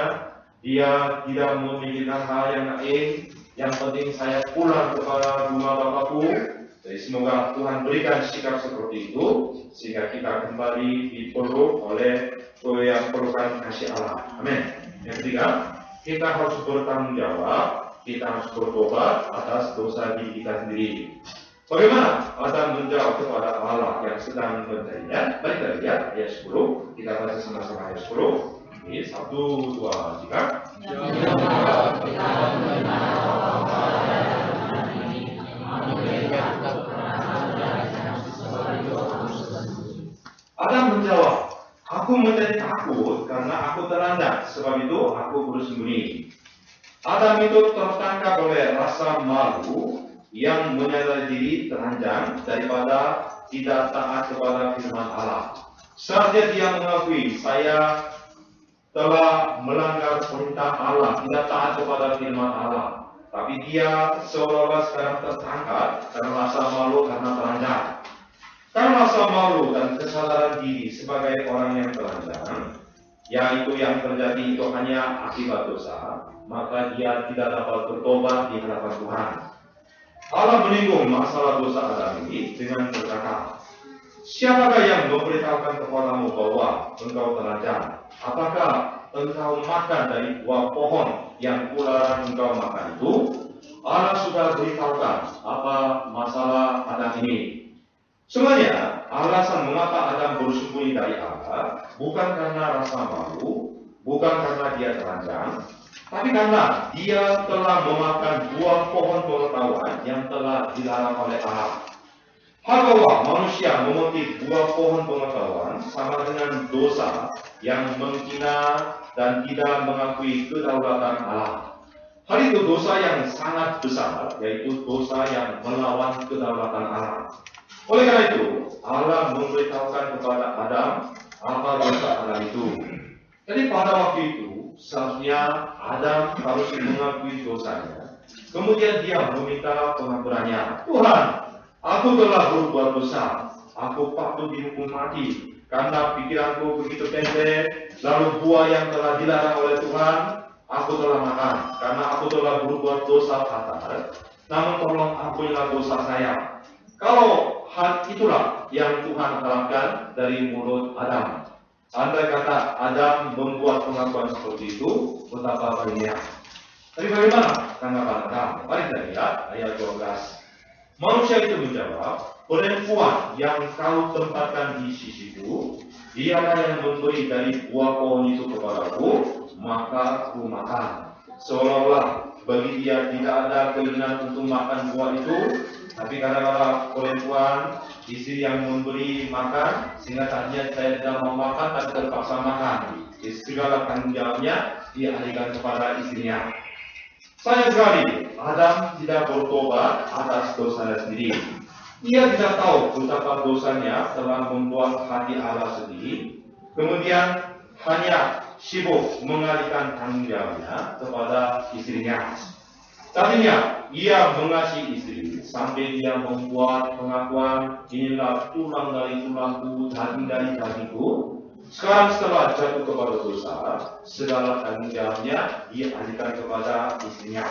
dia tidak memikirkan hal yang lain. Yang penting saya pulang kepada rumah Bapakku. Jadi semoga Tuhan berikan sikap seperti itu, sehingga kita kembali dipeluk oleh yang perlukan kasih Allah. Amin. Yang ketiga, kita harus bertanggung jawab, kita harus bertobat atas dosa diri kita sendiri. Bagaimana Adam menjawab kepada Allah yang sedang mencarinya? Baik, kita lihat ayat 10. Kita baca sama-sama ayat 10. Ini 1, 2, 3. Adam menjawab, aku menjadi takut karena aku telanjang, sebab itu aku bersembunyi. Adam itu tertangkap oleh rasa malu yang menyadari diri telanjang daripada tidak taat kepada firman Allah. Saatnya dia mengakui, saya telah melanggar perintah Allah, tidak taat kepada firman Allah. Tapi dia seolah-olah sekarang tertangkap karena rasa malu karena telanjang. Karena rasa malu dan kesadaran diri sebagai orang yang telanjang, yaitu yang terjadi itu hanya akibat dosa, maka dia tidak dapat bertobat di hadapan Tuhan. Allah menyinggung masalah dosa Adam ini dengan berkata, siapakah yang memberitahukan kepadamu bahwa engkau telanjang? Apakah engkau makan dari buah pohon yang kularang engkau makan itu? Allah sudah beritahukan apa masalah Adam ini. Sebenarnya alasan mengapa Adam bersembunyi dari Allah bukan karena rasa malu, bukan karena dia telanjang, tapi karena dia telah memakan buah pohon pengetahuan yang telah dilarang oleh Allah. Hal bahwa manusia memetik buah pohon pengetahuan sama dengan dosa yang menghina dan tidak mengakui kedaulatan Allah. Hal itu dosa yang sangat besar, yaitu dosa yang melawan kedaulatan Allah. Oleh karena itu, Allah memberitahukan kepada Adam apa dosa Adam itu. Jadi pada waktu itu, seharusnya Adam harus mengakui dosanya. Kemudian dia meminta pengampurannya. Tuhan, aku telah berbuat dosa. Aku patut dihukum mati karena pikiranku begitu pendek. Lalu buah yang telah dilarang oleh Tuhan, aku telah makan karena aku telah berbuat dosa fatal. Namun tolong ampunilah dosa saya. Kalau hal itulah yang Tuhan harapkan dari mulut Adam. Andai kata Adam membuat pengakuan seperti itu, betapa baiknya. Tapi bagaimana tanggapan Adam? Mari kita lihat ayat 12. Manusia itu menjawab, perempuan yang kau tempatkan di sisiku, dialah yang memberi dari buah pohon itu kepadaku, maka ku makan. Seolah-olah bagi dia tidak ada keinginan untuk makan buah itu, tapi kadang-kadang perempuan, istri yang memberi makan, sehingga tadinya saya tidak mau makan, tapi terpaksa makan. Segala tanggung jawabnya dialihkan kepada istrinya. Sayang sekali, Adam tidak bertobat atas dosanya sendiri. Ia tidak tahu betapa dosanya telah membuat hati Allah sedih. Kemudian hanya sibuk mengalihkan tanggung jawabnya kepada istrinya. Tadinya ia mengasihi istri sampai dia membuat pengakuan, inilah tulang dari tulangku, daging dari dagingku. Sekarang setelah jatuh kepada dosa, segala tanggung jawabnya dialihkan kepada istrinya.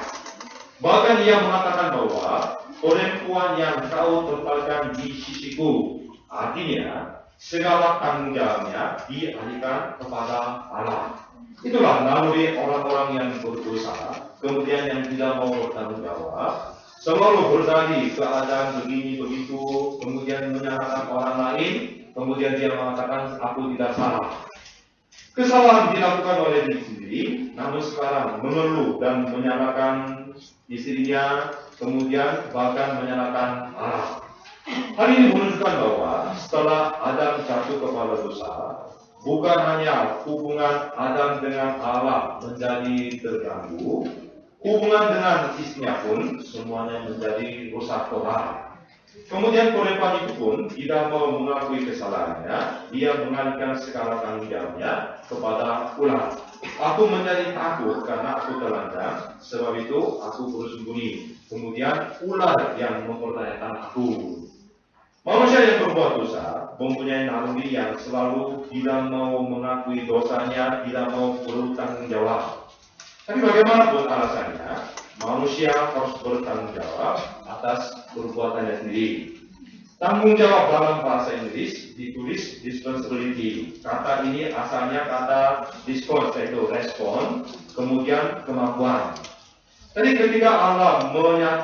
Bahkan ia mengatakan bahwa perempuan yang kau tempatkan di sisiku, artinya segala tanggung jawabnya dialihkan kepada Allah. Itulah naluri orang-orang yang berdosa, kemudian yang tidak mau bertanggung jawab, selalu berdalih keadaan begini begitu, kemudian menyalahkan orang lain, kemudian dia mengatakan aku tidak salah. Kesalahan dilakukan oleh diri sendiri, namun sekarang mengeluh dan menyalahkan istrinya, kemudian bahkan menyalahkan Allah. Hal ini menunjukkan bahwa setelah Adam jatuh kepada dosa, bukan hanya hubungan Adam dengan Allah menjadi terganggu, hubungan dengan istrinya pun semuanya menjadi rusak total. Kemudian korban itu pun tidak mau mengakui kesalahannya, dia mengalihkan segala tanggung jawabnya kepada ular. Aku menjadi takut karena aku telanjang, sebab itu aku bersembunyi. Kemudian ular yang mempertanyakan aku. Manusia yang berbuat dosa mempunyai naluri yang selalu tidak mau mengakui dosanya, tidak mau bertanggung jawab. Tapi bagaimanapun alasannya, manusia harus bertanggung jawab atas perbuatannya sendiri. Tanggung jawab dalam bahasa Inggris ditulis responsibility. Kata ini asalnya kata response, yaitu respon, kemudian kemampuan. Jadi ketika Allah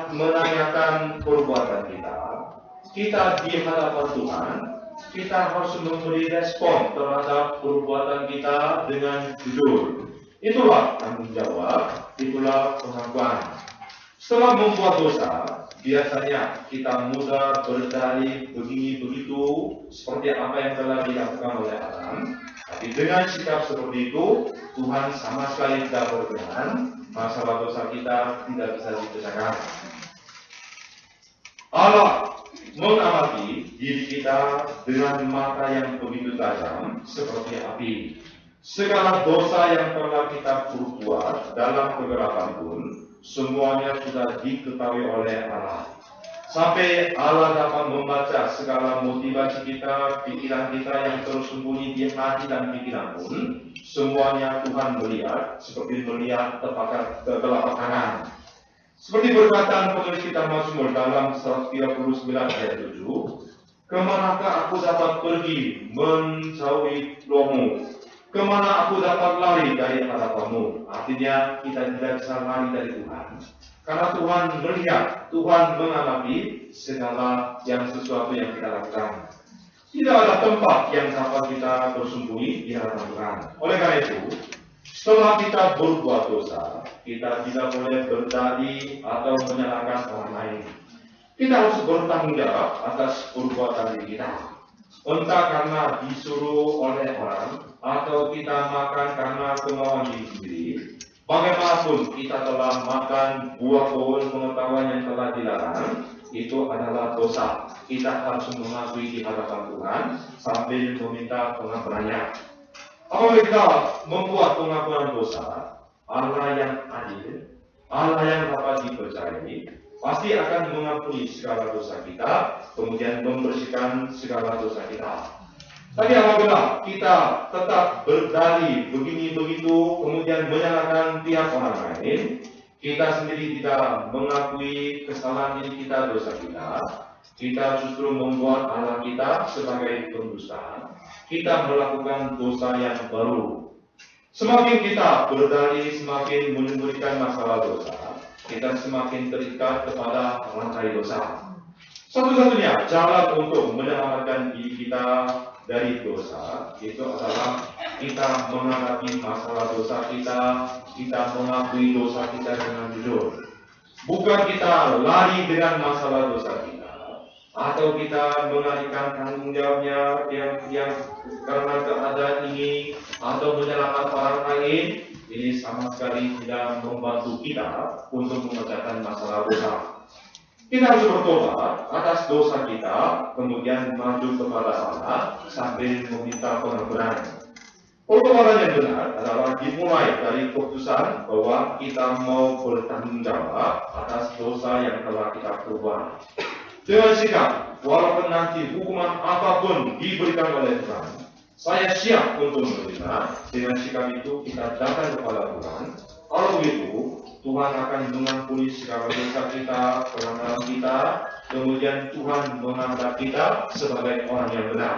menanyakan perbuatan kita di hadapan Tuhan, kita harus memberi respon terhadap perbuatan kita dengan jujur. Itulah tanggung jawab, itulah pengakuan. Setelah membuat dosa, biasanya kita mudah berdalih begini begitu seperti apa yang telah dilakukan oleh Adam. Tapi dengan sikap seperti itu, Tuhan sama sekali tidak berkenan, masalah dosa kita tidak bisa dipecahkan. Allah mengamati diri kita dengan mata yang begitu tajam seperti api. Segala dosa yang telah kita perbuat dalam kegelapan pun semuanya sudah diketahui oleh Allah. Sampai Allah dapat membaca segala motivasi kita, pikiran kita yang tersembunyi di hati dan pikiran pun semuanya Tuhan melihat seperti melihat telapak tangan. Seperti perkataan penulis kitab Mazmur dalam 139 ayat 7, kemanakah aku dapat pergi menjauhi rohmu? Kemana aku dapat lari dari hadapanmu? Artinya kita tidak bisa lari dari Tuhan. Karena Tuhan melihat, Tuhan mengamati segala sesuatu yang kita lakukan. Tidak ada tempat yang dapat kita bersembunyi di hadapan Tuhan. Oleh karena itu, setelah kita berbuat dosa, kita tidak boleh berdalih atau menyalahkan orang lain. Kita harus bertanggung jawab atas perbuatan diri kita. Entah karena disuruh oleh orang, atau kita makan karena kemauan diri sendiri. Bagaimanapun kita telah makan buah pohon pengetahuan yang telah dilarang, itu adalah dosa. Kita harus mengakui di hadapan Tuhan sambil meminta pengampunannya. Apabila kita membuat pengakuan dosa, Allah yang adil, Allah yang dapat dipercayai, pasti akan mengampuni segala dosa kita, kemudian membersihkan segala dosa kita. Tapi apabila kita tetap berdalih begini begitu, kemudian menyalahkan pihak orang lain, kita sendiri tidak mengakui kesalahan diri kita, dosa kita justru membuat Allah kita sebagai pendusta. Kita melakukan dosa yang baru. Semakin kita berdalih, semakin menimbulkan masalah dosa, kita semakin terikat kepada rantai dosa. Satu-satunya jalan untuk menyelamatkan diri kita dari dosa itu adalah kita menghadapi masalah dosa kita mengakui dosa kita dengan jujur. Bukan kita lari dengan masalah dosa kita, atau kita mengalihkan tanggung jawabnya yang karena keadaan ini, atau menyalahkan orang lain. Ini sama sekali tidak membantu kita untuk memecahkan masalah dosa. Kita harus bertobat atas dosa kita, kemudian maju kepada Allah sambil meminta pengampunan. Pertobatan yang benar adalah dimulai dari keputusan bahwa kita mau bertanggung jawab atas dosa yang telah kita perbuat. Dengan sikap, walaupun nanti hukuman apapun diberikan oleh Tuhan, saya siap untuk menerima. Dengan sikap itu kita datang kepada Tuhan. Kalau begitu, Tuhan akan mengampuni segala dosa kita, pelanggaran kita, kemudian Tuhan menganggap kita sebagai orang yang benar.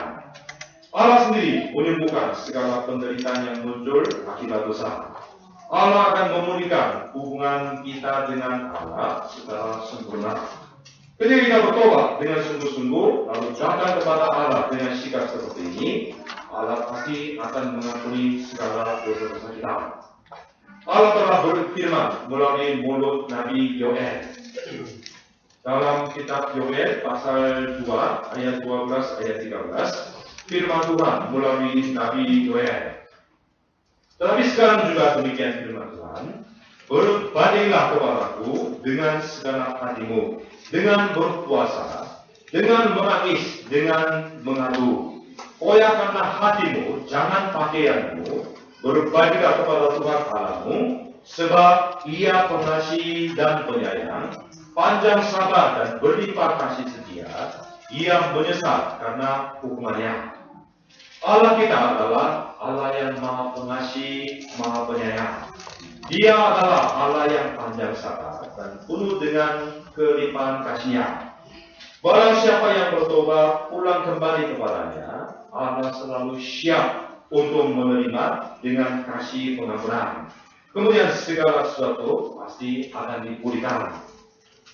Allah sendiri menyembuhkan segala penderitaan yang muncul akibat dosa. Allah akan memulihkan hubungan kita dengan Allah secara sempurna. Ketika kita bertobat dengan sungguh-sungguh, lalu datang kepada Allah dengan sikap seperti ini, Allah pasti akan mengampuni segala dosa-dosa kita. Allah telah berfirman melalui mulut Nabi Yoel. Dalam kitab Yoel pasal 2 ayat 12 ayat 13, firman Tuhan melalui Nabi Yoel. Tetapi sekarang juga demikian firman Tuhan, berbandinglah kepadaku dengan segenap hatimu, dengan berpuasa, dengan menangis, dengan mengadu. Koyakkanlah hatimu, jangan pakaianmu, berbaikilah kepada Tuhan Allahmu, sebab Ia pengasih dan penyayang, panjang sabar dan berlimpah kasih setia. Ia menyesal karena hukumannya. Allah kita adalah Allah yang Maha Pengasih, Maha Penyayang. Dia adalah Allah yang panjang sabar dan penuh dengan kelimpahan kasih-Nya. Barang siapa yang bertobat pulang kembali kepadanya, Allah selalu siap untuk menerima dengan kasih pengampunan. Kemudian segala sesuatu pasti akan dipulihkan.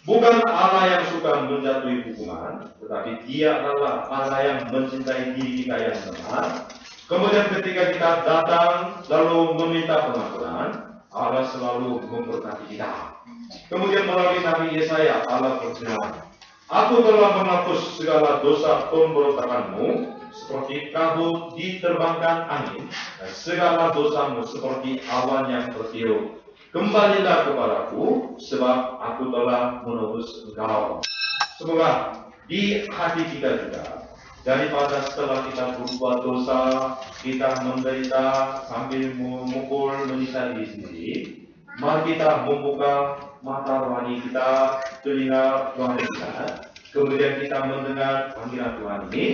Bukan Allah yang suka menjatuhi hukuman, tetapi Dia adalah Allah yang mencintai diri kita yang benar. Kemudian ketika kita datang lalu meminta pengampunan, Allah selalu memberkati kita. Kemudian melalui Nabi Yesaya, Allah berfirman, Aku telah menghapus segala dosa pemberontakanmu, seperti kabut diterbangkan angin, dan segala dosamu seperti awan yang bertiup. Kembalilah kepadaku, sebab aku telah menebus engkau. Semoga di hati kita juga, daripada setelah kita berbuat dosa, kita menderita sambil memukul menyiksa diri sendiri, mari kita membuka mata rohani kita, telinga rohani kita, kemudian kita mendengar panggilan Tuhan ini,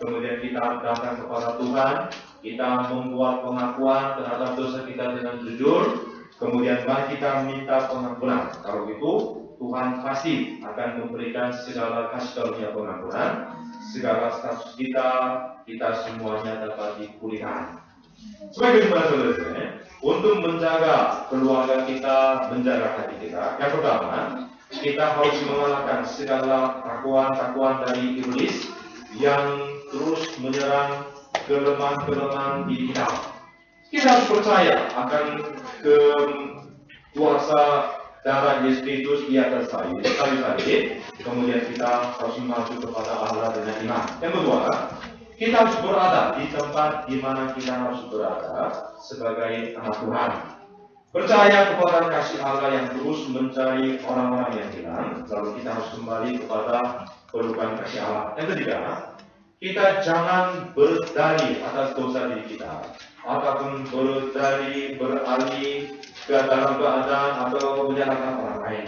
kemudian kita datang kepada Tuhan, kita membuat pengakuan terhadap dosa kita dengan jujur, kemudian mari kita minta pengampunan. Kalau itu Tuhan pasti akan memberikan segala kasih karunia pengampunan, segala status kita semuanya dapat dipulihkan. Sebagai saudara-saudara, untuk menjaga keluarga kita, menjaga hati kita, yang pertama, kita harus mengalahkan segala takuan dari iblis yang terus menyerang kelemahan-kelemahan di kita. Kita harus percaya akan kuasa darah Yesus Kristus di atas salib, kemudian kita harus maju kepada Allah dengan iman. Yang kedua, kita harus berada di tempat di mana kita harus berada sebagai anak Tuhan. Percaya kepada kasih Allah yang terus mencari orang-orang yang hilang, lalu kita harus kembali kepada pelukan kasih Allah. Yang ketiga, kita jangan berdalih atas dosa diri kita, ataupun beralih ke dalam keadaan atau menyalahkan orang lain.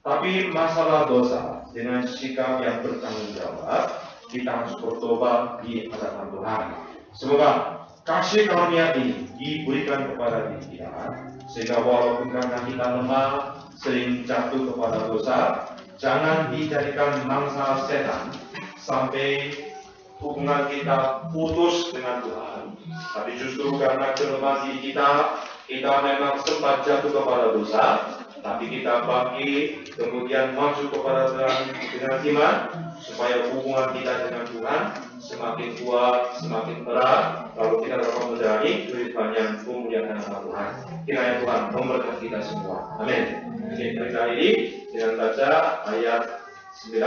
Tapi masalah dosa dengan sikap yang bertanggung jawab, kita harus bertobat di hadapan Tuhan. Semoga kasih karunia ini diberikan kepada diri kita, sehingga walaupun karena kita lemah, sering jatuh kepada dosa, jangan dijadikan mangsa setan sampai hubungan kita putus dengan Tuhan. Tapi justru karena kelemahan diri kita memang sempat jatuh kepada dosa, tapi kita bangkit, kemudian maju kepada Tuhan dengan iman, supaya hubungan kita dengan Tuhan semakin kuat, semakin erat, lalu kita dapat menjalani kehidupan yang memuliakan nama Tuhan. Kiranya Tuhan memberkati kita semua. Amin. Kita ini dengan baca ayat 9.